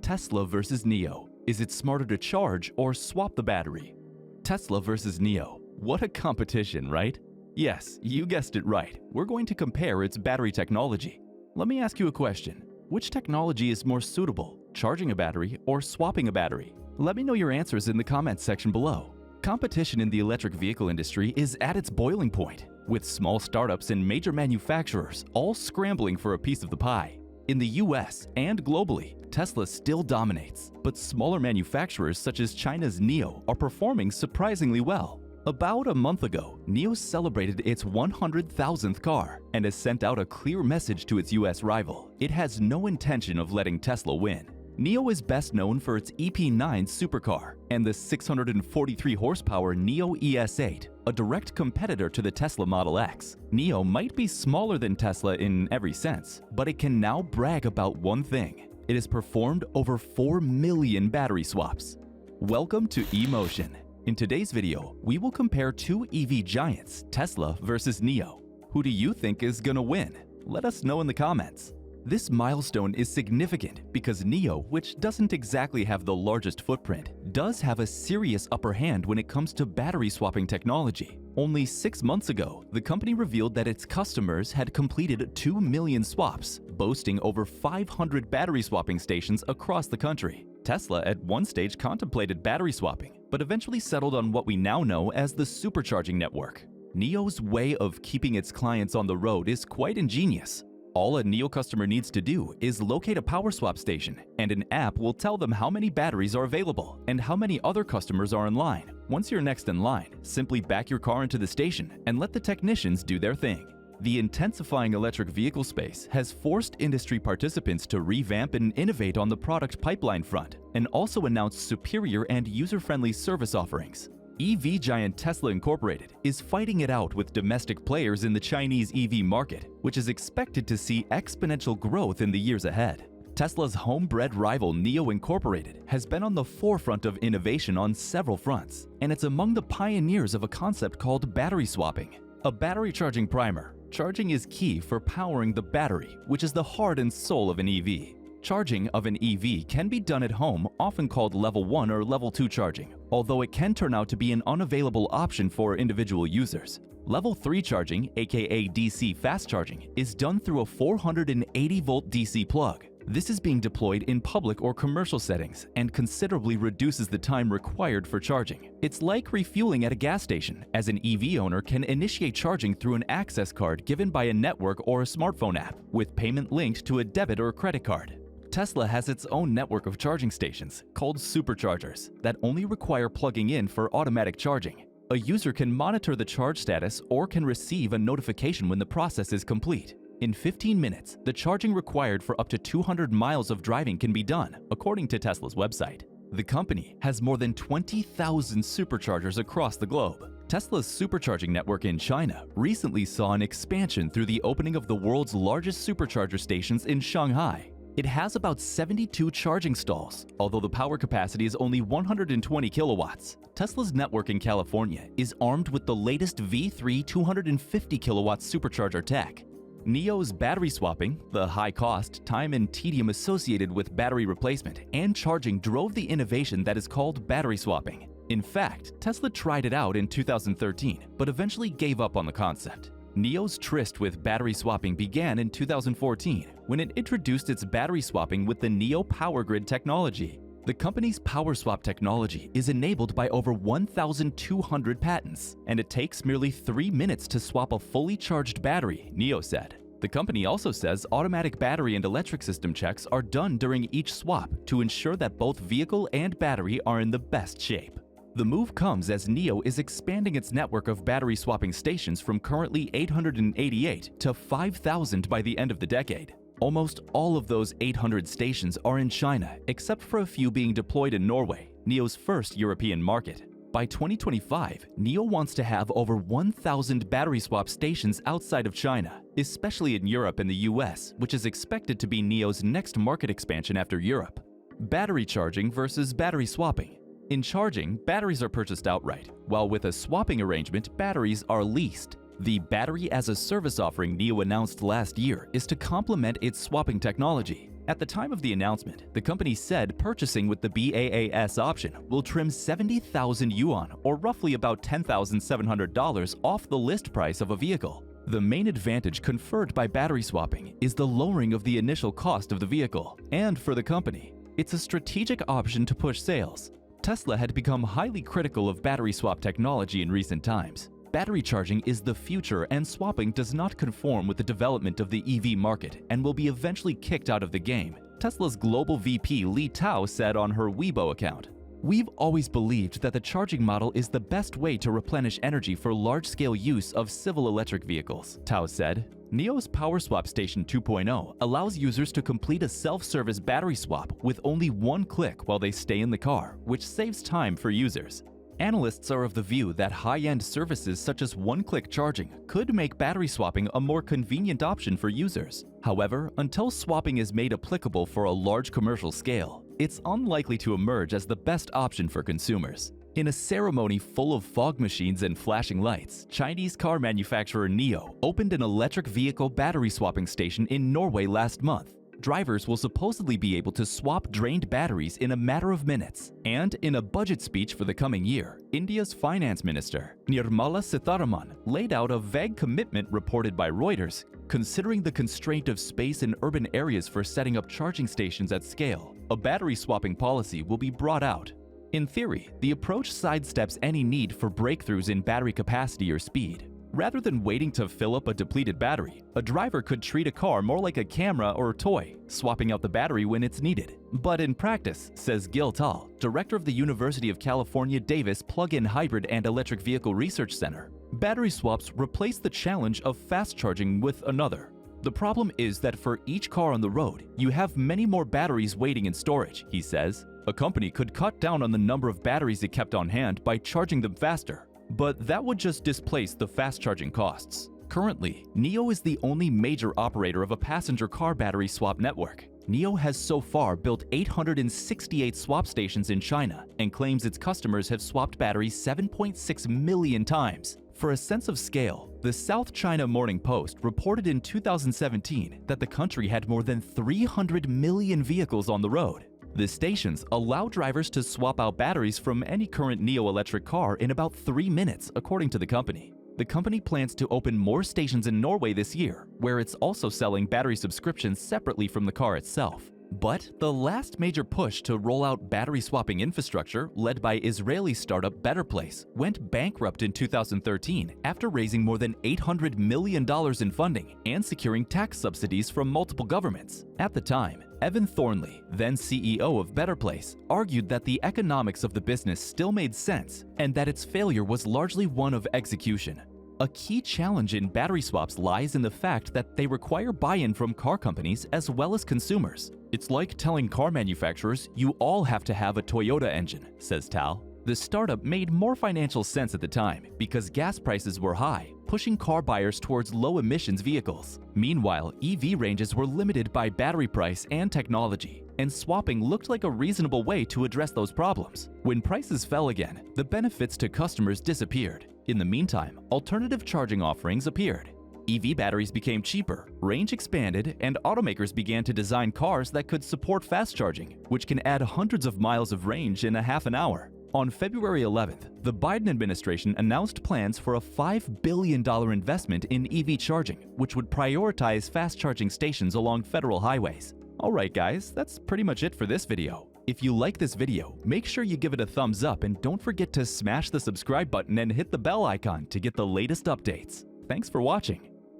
Tesla versus NIO. Is it smarter to charge or swap the battery? Tesla versus NIO. What a competition, right? Yes, you guessed it right. We're going to compare its battery technology. Let me ask you a question. Which technology is more suitable, charging a battery or swapping a battery? Let me know your answers in the comments section below. Competition in the electric vehicle industry is at its boiling point, with small startups and major manufacturers all scrambling for a piece of the pie. In the US and globally, Tesla still dominates, but smaller manufacturers such as China's NIO are performing surprisingly well. About a month ago, NIO celebrated its 100,000th car and has sent out a clear message to its US rival. It has no intention of letting Tesla win. NIO is best known for its EP9 supercar and the 643 horsepower NIO ES8, a direct competitor to the Tesla Model X. NIO might be smaller than Tesla in every sense, but it can now brag about one thing. It has performed over 4 million battery swaps. Welcome to eMotion. In today's video, we will compare two EV giants, Tesla versus NIO. Who do you think is gonna win? Let us know in the comments. This milestone is significant because NIO, which doesn't exactly have the largest footprint, does have a serious upper hand when it comes to battery swapping technology. Only 6 months ago, the company revealed that its customers had completed 2 million swaps, boasting over 500 battery swapping stations across the country. Tesla at one stage contemplated battery swapping, but eventually settled on what we now know as the supercharging network. NIO's way of keeping its clients on the road is quite ingenious. All a NIO customer needs to do is locate a power swap station, and an app will tell them how many batteries are available and how many other customers are in line. Once you're next in line, simply back your car into the station and let the technicians do their thing. The intensifying electric vehicle space has forced industry participants to revamp and innovate on the product pipeline front, and also announce superior and user-friendly service offerings. EV giant Tesla Incorporated is fighting it out with domestic players in the Chinese EV market, which is expected to see exponential growth in the years ahead. Tesla's homebred rival NIO Incorporated has been on the forefront of innovation on several fronts, and it's among the pioneers of a concept called battery swapping. A battery charging primer. Charging is key for powering the battery, which is the heart and soul of an EV. Charging of an EV can be done at home, often called level 1 or level 2 charging, although it can turn out to be an unavailable option for individual users. Level 3 charging, aka DC fast charging, is done through a 480-volt DC plug. This is being deployed in public or commercial settings and considerably reduces the time required for charging. It's like refueling at a gas station, as an EV owner can initiate charging through an access card given by a network or a smartphone app, with payment linked to a debit or credit card. Tesla has its own network of charging stations, called superchargers, that only require plugging in for automatic charging. A user can monitor the charge status or can receive a notification when the process is complete. In 15 minutes, the charging required for up to 200 miles of driving can be done, according to Tesla's website. The company has more than 20,000 superchargers across the globe. Tesla's supercharging network in China recently saw an expansion through the opening of the world's largest supercharger stations in Shanghai. It has about 72 charging stalls, although the power capacity is only 120 kilowatts. Tesla's network in California is armed with the latest V3 250 kilowatt supercharger tech. NIO's battery swapping, the high cost, time and tedium associated with battery replacement and charging drove the innovation that is called battery swapping. In fact, Tesla tried it out in 2013, but eventually gave up on the concept. NIO's tryst with battery swapping began in 2014 when it introduced its battery swapping with the NIO Power Grid technology. The company's power swap technology is enabled by over 1,200 patents, and it takes merely 3 minutes to swap a fully charged battery, NIO said. The company also says automatic battery and electric system checks are done during each swap to ensure that both vehicle and battery are in the best shape. The move comes as NIO is expanding its network of battery swapping stations from currently 888 to 5,000 by the end of the decade. Almost all of those 800 stations are in China, except for a few being deployed in Norway, NIO's first European market. By 2025, NIO wants to have over 1,000 battery swap stations outside of China, especially in Europe and the US, which is expected to be NIO's next market expansion after Europe. Battery charging versus battery swapping. In charging, batteries are purchased outright, while with a swapping arrangement, batteries are leased. The Battery as a Service offering NIO announced last year is to complement its swapping technology. At the time of the announcement, the company said purchasing with the BAAS option will trim 70,000 yuan, or roughly about $10,700 off the list price of a vehicle. The main advantage conferred by battery swapping is the lowering of the initial cost of the vehicle, and for the company, it's a strategic option to push sales. Tesla had become highly critical of battery swap technology in recent times. Battery charging is the future, and swapping does not conform with the development of the EV market and will be eventually kicked out of the game, Tesla's global VP Li Tao said on her Weibo account. "We've always believed that the charging model is the best way to replenish energy for large-scale use of civil electric vehicles," Tao said. NIO's Power Swap Station 2.0 allows users to complete a self-service battery swap with only one click while they stay in the car, which saves time for users. Analysts are of the view that high-end services such as one-click charging could make battery swapping a more convenient option for users. However, until swapping is made applicable for a large commercial scale, it's unlikely to emerge as the best option for consumers. In a ceremony full of fog machines and flashing lights, Chinese car manufacturer NIO opened an electric vehicle battery swapping station in Norway last month. Drivers will supposedly be able to swap drained batteries in a matter of minutes. And in a budget speech for the coming year, India's finance minister, Nirmala Sitharaman, laid out a vague commitment reported by Reuters, considering the constraint of space in urban areas for setting up charging stations at scale. A battery swapping policy will be brought out. In theory, the approach sidesteps any need for breakthroughs in battery capacity or speed. Rather than waiting to fill up a depleted battery, a driver could treat a car more like a camera or toy, swapping out the battery when it's needed. But in practice, says Gil Tal, director of the University of California Davis Plug-in Hybrid and Electric Vehicle Research Center, battery swaps replace the challenge of fast charging with another. The problem is that for each car on the road, you have many more batteries waiting in storage, he says. A company could cut down on the number of batteries it kept on hand by charging them faster, but that would just displace the fast charging costs. Currently, NIO is the only major operator of a passenger car battery swap network. NIO has so far built 868 swap stations in China and claims its customers have swapped batteries 7.6 million times. For a sense of scale, the South China Morning Post reported in 2017 that the country had more than 300 million vehicles on the road. The stations allow drivers to swap out batteries from any current NIO electric car in about 3 minutes, according to the company. The company plans to open more stations in Norway this year, where it's also selling battery subscriptions separately from the car itself. But the last major push to roll out battery swapping infrastructure, led by Israeli startup Better Place, went bankrupt in 2013 after raising more than $800 million in funding and securing tax subsidies from multiple governments. At the time, Evan Thornley, then CEO of Better Place, argued that the economics of the business still made sense and that its failure was largely one of execution. A key challenge in battery swaps lies in the fact that they require buy-in from car companies as well as consumers. It's like telling car manufacturers you all have to have a Toyota engine, says Tal. The startup made more financial sense at the time because gas prices were high, pushing car buyers towards low-emissions vehicles. Meanwhile, EV ranges were limited by battery price and technology, and swapping looked like a reasonable way to address those problems. When prices fell again, the benefits to customers disappeared. In the meantime, alternative charging offerings appeared. EV batteries became cheaper, range expanded, and automakers began to design cars that could support fast charging, which can add hundreds of miles of range in a half an hour. On February 11th, the Biden administration announced plans for a $5 billion investment in EV charging, which would prioritize fast charging stations along federal highways. Alright guys, that's pretty much it for this video. If you like this video, make sure you give it a thumbs up and don't forget to smash the subscribe button and hit the bell icon to get the latest updates. Thanks for watching.